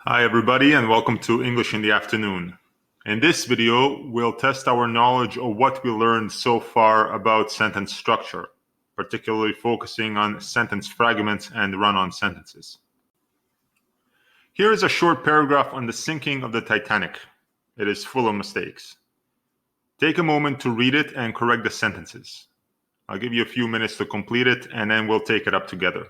Hi everybody and welcome to English in the Afternoon. In this video, we'll test our knowledge of what we learned so far about sentence structure, particularly focusing on sentence fragments and run-on sentences. Here is a short paragraph on the sinking of the Titanic. It is full of mistakes. Take a moment to read it and correct the sentences. I'll give you a few minutes to complete it and then we'll take it up together.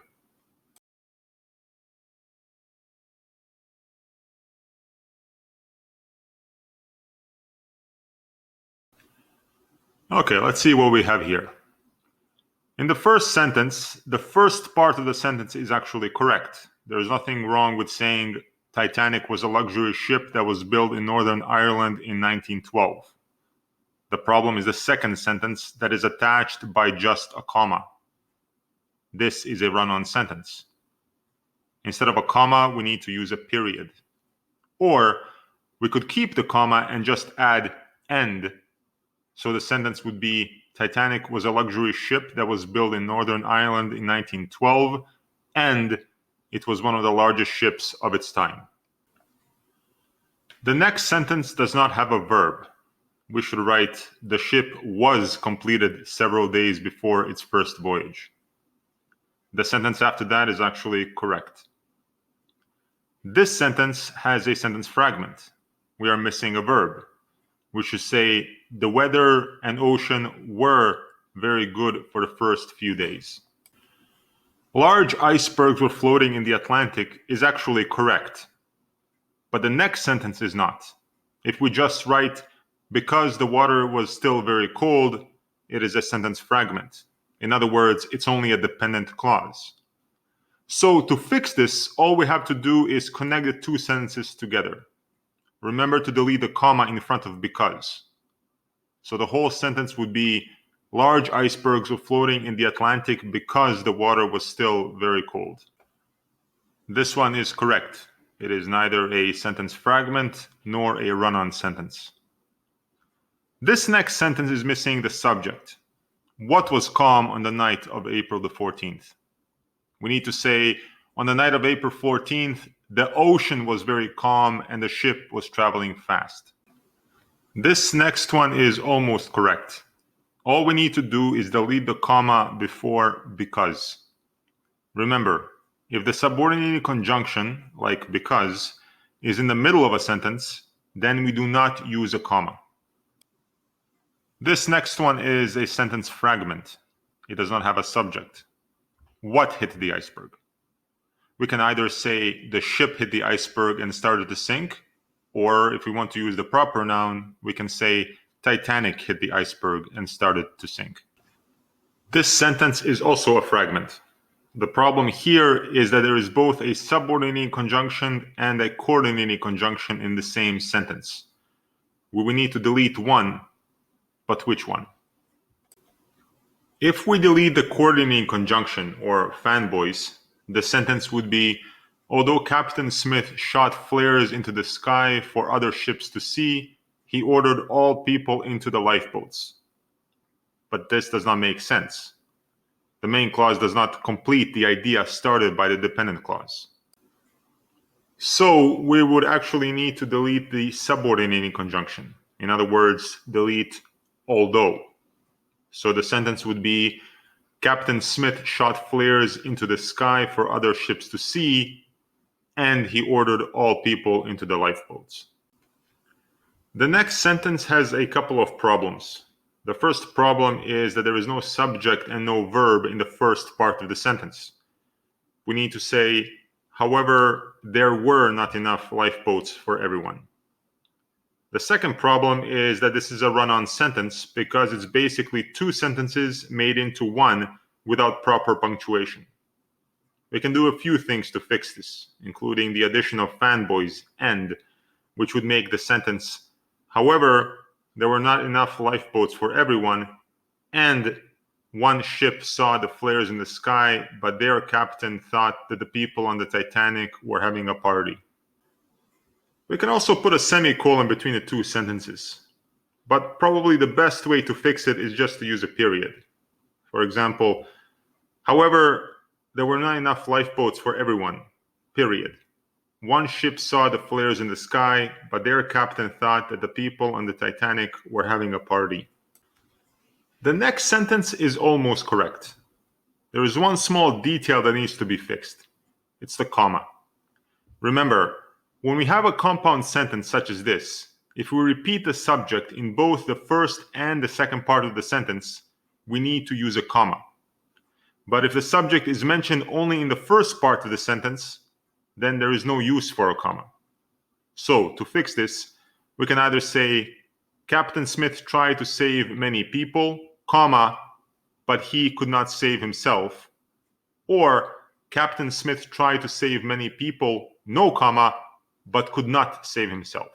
Okay, let's see what we have here. In the first sentence, the first part of the sentence is actually correct. There's nothing wrong with saying Titanic was a luxury ship that was built in Northern Ireland in 1912. The problem is the second sentence that is attached by just a comma. This is a run-on sentence. Instead of a comma, we need to use a period. Or we could keep the comma and just add "and." So the sentence would be, Titanic was a luxury ship that was built in Northern Ireland in 1912, and it was one of the largest ships of its time. The next sentence does not have a verb. We should write, the ship was completed several days before its first voyage. The sentence after that is actually correct. This sentence has a sentence fragment. We are missing a verb. We should say, the weather and ocean were very good for the first few days. Large icebergs were floating in the Atlantic is actually correct, but the next sentence is not. If we just write, because the water was still very cold, it is a sentence fragment. In other words, it's only a dependent clause. So to fix this, all we have to do is connect the two sentences together. Remember to delete the comma in front of because. So the whole sentence would be, large icebergs were floating in the Atlantic because the water was still very cold. This one is correct. It is neither a sentence fragment nor a run-on sentence. This next sentence is missing the subject. What was calm on the night of April the 14th? We need to say, on the night of April 14th, the ocean was very calm and the ship was traveling fast. This next one is almost correct. All we need to do is delete the comma before because. Remember, if the subordinated conjunction, like because, is in the middle of a sentence, then we do not use a comma. This next one is a sentence fragment. It does not have a subject. What hit the iceberg? We can either say the ship hit the iceberg and started to sink, or if we want to use the proper noun, we can say Titanic hit the iceberg and started to sink. This sentence is also a fragment. The problem here is that there is both a subordinating conjunction and a coordinating conjunction in the same sentence. We will need to delete one, but which one? If we delete the coordinating conjunction, or fanboys, the sentence would be, although Captain Smith shot flares into the sky for other ships to see, he ordered all people into the lifeboats. But this does not make sense. The main clause does not complete the idea started by the dependent clause. So we would actually need to delete the subordinating conjunction. In other words, delete although. So the sentence would be, Captain Smith shot flares into the sky for other ships to see, and he ordered all people into the lifeboats. The next sentence has a couple of problems. The first problem is that there is no subject and no verb in the first part of the sentence. We need to say, however, there were not enough lifeboats for everyone. The second problem is that this is a run-on sentence because it's basically two sentences made into one without proper punctuation. We can do a few things to fix this, including the addition of fanboys and, which would make the sentence, however, there were not enough lifeboats for everyone, and one ship saw the flares in the sky, but their captain thought that the people on the Titanic were having a party. We can also put a semicolon between the two sentences, but probably the best way to fix it is just to use a period. For example, however, there were not enough lifeboats for everyone, period. One ship saw the flares in the sky, but their captain thought that the people on the Titanic were having a party. The next sentence is almost correct. There is one small detail that needs to be fixed. It's the comma. Remember, when we have a compound sentence such as this, if we repeat the subject in both the first and the second part of the sentence, we need to use a comma. But if the subject is mentioned only in the first part of the sentence, then there is no use for a comma. So, to fix this, we can either say, Captain Smith tried to save many people, comma, but he could not save himself, or Captain Smith tried to save many people, no comma, but could not save himself.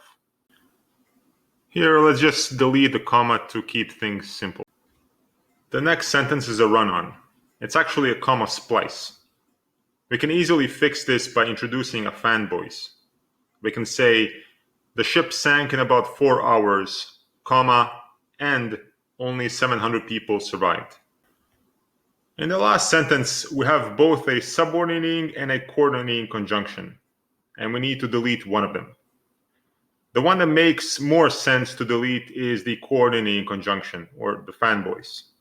Here, let's just delete the comma to keep things simple. The next sentence is a run-on. It's actually a comma splice. We can easily fix this by introducing a fan voice. We can say, the ship sank in about 4 hours, comma, and only 700 people survived. In the last sentence, we have both a subordinating and a coordinating conjunction, and we need to delete one of them. The one that makes more sense to delete is the coordinating conjunction, or the fan voice.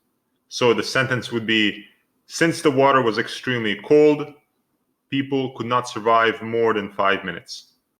So the sentence would be, since the water was extremely cold, people could not survive more than 5 minutes.